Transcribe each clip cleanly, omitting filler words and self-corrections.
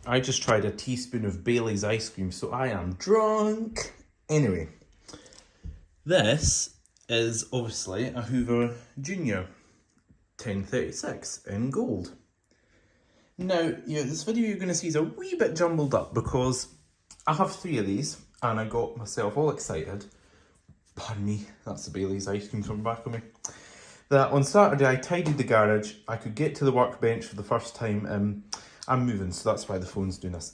I just tried a teaspoon of Bailey's ice cream, so I am drunk. Anyway, this is obviously a Hoover Junior 1036 in gold. Now, this video you're going to see is a wee bit jumbled up because I have 3 of these and I got myself all excited. Pardon me, that's the Bailey's ice cream coming back on me. That on Saturday I tidied the garage, I could get to the workbench for the first time. I'm moving, so that's why the phone's doing this.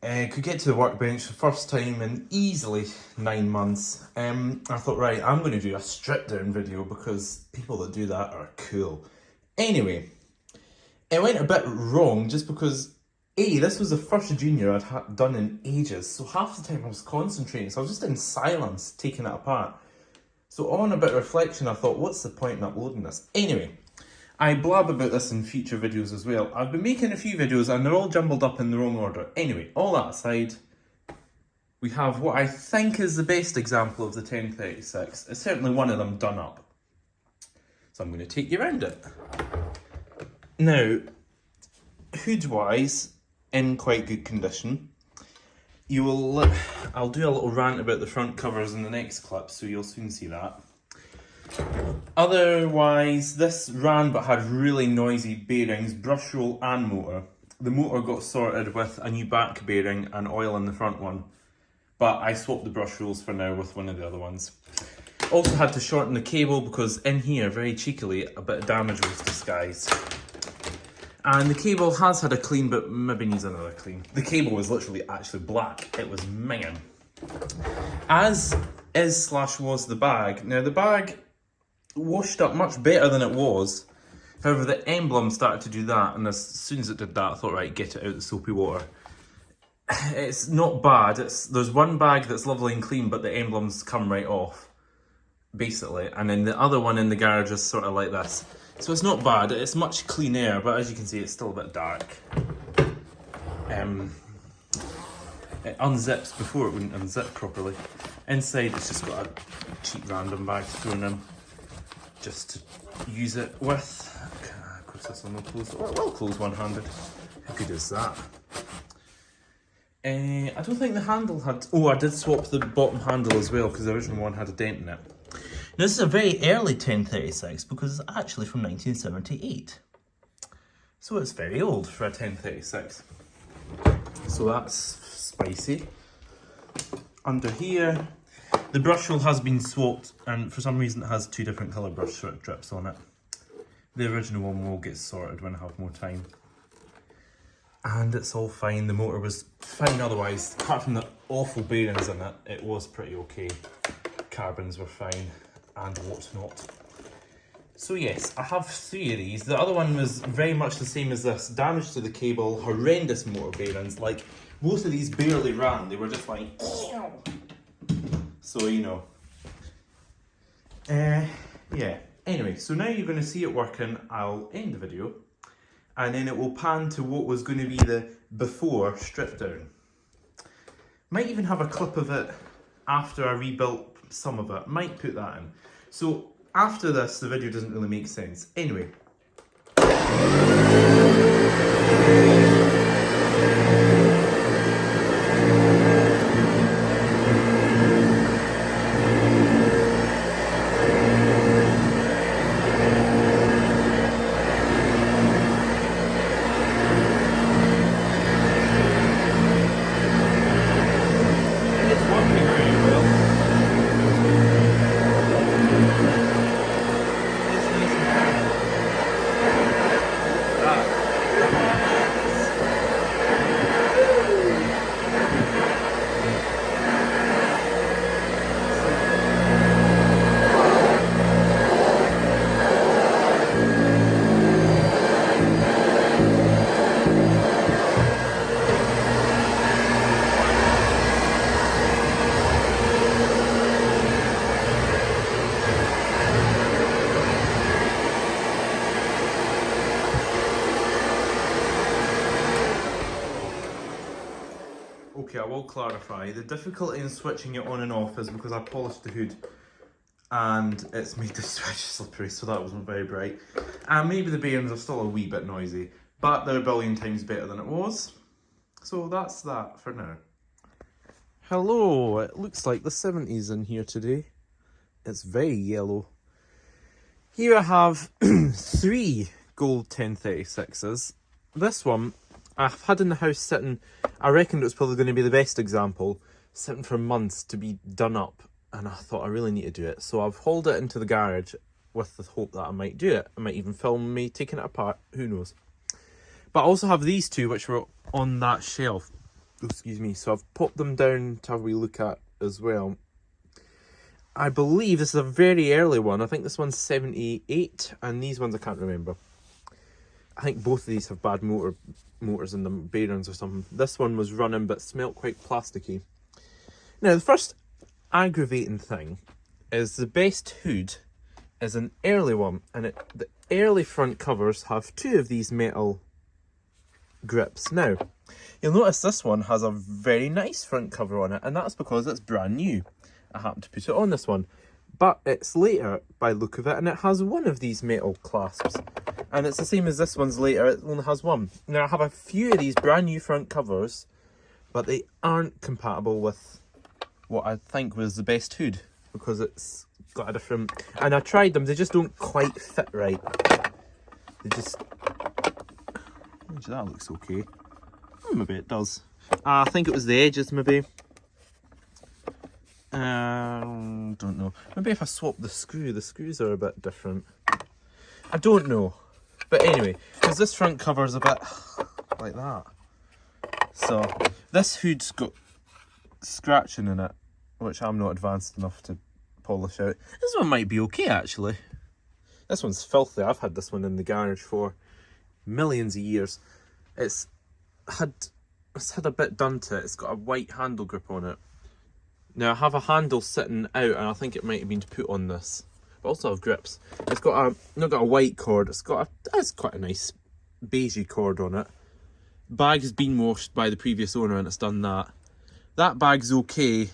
Could get to the workbench for the first time in easily 9 months. I thought, right, I'm going to do a strip down video because people that do that are cool. Anyway, it went a bit wrong just because this was the first junior I'd done in ages, so half the time I was concentrating, so I was just in silence taking it apart. So on a bit of reflection I thought, what's the point in uploading this? Anyway, I blab about this in future videos as well. I've been making a few videos and they're all jumbled up in the wrong order. Anyway, all that aside, we have what I think is the best example of the 1036. It's certainly one of them done up. So I'm going to take you around it. Now, hood-wise, in quite good condition. I'll do a little rant about the front covers in the next clip, so you'll soon see that. Otherwise, this ran but had really noisy bearings, brush roll and motor. The motor got sorted with a new back bearing and oil in the front one, but I swapped the brush rolls for now with one of the other ones. Also had to shorten the cable because in here, very cheekily, a bit of damage was disguised. And the cable has had a clean, but maybe needs another clean. The cable was literally actually black. It was minging. As is/was the bag. Now the bag washed up much better than it was. However, the emblem started to do that, and as soon as it did that, I thought, right, get it out of the soapy water. It's not bad. There's one bag that's lovely and clean, but the emblems come right off, basically. And then the other one in the garage is sort of like this. So it's not bad, it's much cleaner, but as you can see, it's still a bit dark. It unzips before it wouldn't unzip properly. Inside, it's just got a cheap random bag thrown in, just to use it with. Of course, this one will close. Well, it will close one-handed. How good is that? I don't think the handle had. Oh, I did swap the bottom handle as well because the original one had a dent in it. Now, this is a very early 1036 because it's actually from 1978. So it's very old for a 1036. So that's spicy. Under here, the brush roll has been swapped and for some reason it has 2 different colour brush strips on it. The original one will get sorted when I have more time. And it's all fine, the motor was fine otherwise. Apart from the awful bearings in it, it was pretty okay. Carbons were fine. And whatnot. So yes, I have 3 of these. The other one was very much the same as this. Damage to the cable, horrendous motor bearings. Like, both of these barely ran. They were just like, ew. So, you know. Yeah. Anyway, so now you're going to see it working. I'll end the video. And then it will pan to what was going to be the before strip down. Might even have a clip of it after I rebuilt some of it. Might put that in. So after this, the video doesn't really make sense. Anyway. Okay, I will clarify. The difficulty in switching it on and off is because I polished the hood and it's made the switch slippery, so that wasn't very bright. And maybe the bearings are still a wee bit noisy, but they're a billion times better than it was. So that's that for now. Hello, it looks like the 70s in here today. It's very yellow. Here I have 3 gold 1036s. This one I've had in the house sitting, I reckoned it was probably going to be the best example, sitting for months to be done up, and I thought I really need to do it. So I've hauled it into the garage with the hope that I might do it. I might even film me taking it apart, who knows. But I also have these 2 which were on that shelf. Excuse me, so I've popped them down to have a wee look at as well. I believe this is a very early one. I think this one's 78, and these ones I can't remember. I think both of these have bad motors in them, bearings or something. This one was running but smelt quite plasticky. Now, the first aggravating thing is the best hood is an early one, and the early front covers have 2 of these metal grips. Now, you'll notice this one has a very nice front cover on it, and that's because it's brand new. I happened to put it on this one, but it's later by the look of it, and it has 1 of these metal clasps, and it's the same as this one's later, it only has 1. Now I have a few of these brand new front covers, but they aren't compatible with what I think was the best hood, because it's got a different, and I tried them, they just don't quite fit right. They just, that looks okay. Maybe it does. I think it was the edges, maybe. Don't know. Maybe if I swap the screws are a bit different. I don't know. But anyway, because this front cover is a bit like that. So, this hood's got scratching in it, which I'm not advanced enough to polish out. This one might be okay, actually. This one's filthy. I've had this one in the garage for millions of years. It's had a bit done to it. It's got a white handle grip on it. Now I have a handle sitting out, and I think it might have been to put on this. But also have grips. It's got not got a white cord. It's quite a nice beigey cord on it. Bag has been washed by the previous owner, and it's done that. That bag's okay.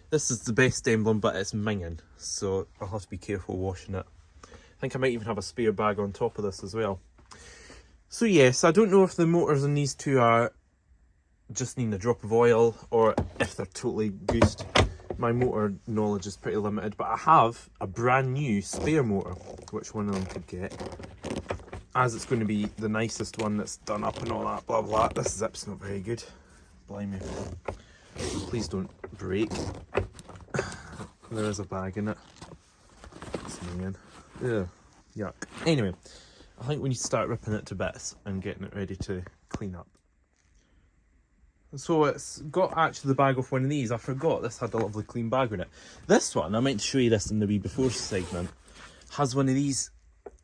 This is the best emblem, but it's minging, so I'll have to be careful washing it. I think I might even have a spare bag on top of this as well. So yes, I don't know if the motors in these 2 are just needing a drop of oil, or if they're totally goosed. My motor knowledge is pretty limited, but I have a brand new spare motor, which one of them could get, as it's going to be the nicest one that's done up and all that blah blah. This zip's not very good, blimey. Please don't break. There is a bag in it. It's hanging. Ugh, yuck. Anyway, I think we need to start ripping it to bits and getting it ready to clean up. So it's got actually the bag off one of these. I forgot this had a lovely clean bag in it. This one, I meant to show you this in the wee before segment, has one of these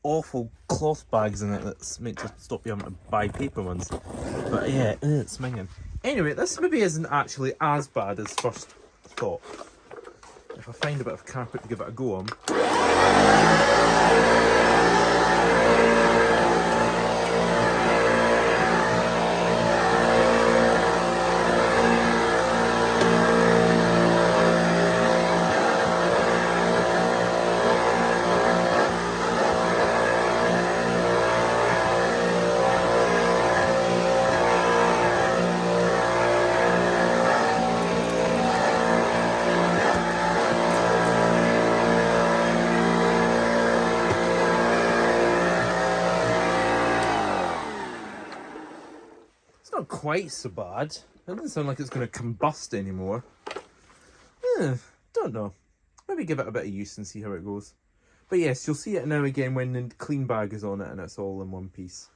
awful cloth bags in it that's meant to stop you having to buy paper ones. But yeah, it's minging. Anyway, this maybe isn't actually as bad as first thought. If I find a bit of carpet to give it a go on. Not quite so bad. It doesn't sound like it's going to combust anymore. Don't know. Maybe give it a bit of use and see how it goes. But yes, you'll see it now again when the clean bag is on it and it's all in one piece.